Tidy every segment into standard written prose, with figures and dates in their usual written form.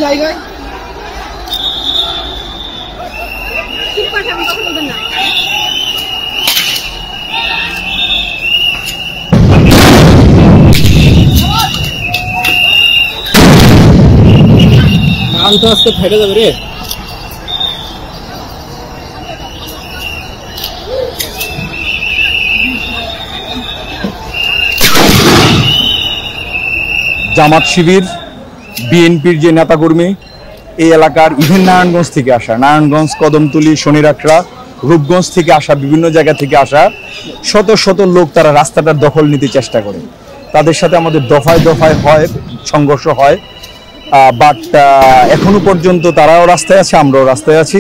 জায়গায় তো আজকে ফেটে যাবে রে। জামাত শিবির বিএনপির যে নেতাকর্মী এই এলাকার ইভেন নারায়ণগঞ্জ থেকে আসা, নারায়ণগঞ্জ, কদমতলী, শনিরাখড়া, রূপগঞ্জ থেকে আসা, বিভিন্ন জায়গা থেকে আসা শত শত লোক তারা রাস্তাটার দখল নিতে চেষ্টা করে। তাদের সাথে আমাদের দফায় দফায় হয় সংঘর্ষ হয়, বাট এখনো পর্যন্ত তারাও রাস্তায় আছে, আমরাও রাস্তায় আছি।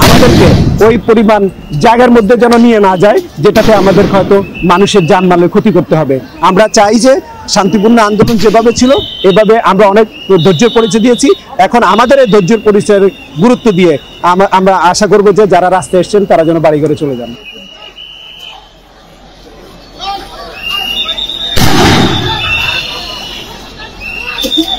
আমাদেরকে ওই পরিমাণ জায়গার মধ্যে যেন নিয়ে না যায় যেটাতে আমাদের হয়তো মানুষের জানমালের ক্ষতি করতে হবে। আমরা চাই যে শান্তিপূর্ণ আন্দোলন যেভাবে ছিল এভাবে আমরা অনেক ধৈর্যের পরিচয় দিয়েছি। এখন আমাদের এই ধৈর্যের পরিচয়ের গুরুত্ব দিয়ে আমরা আশা করব যে যারা রাস্তায় এসছেন তারা যেন বাড়ি ঘরে চলে যান। Thank you.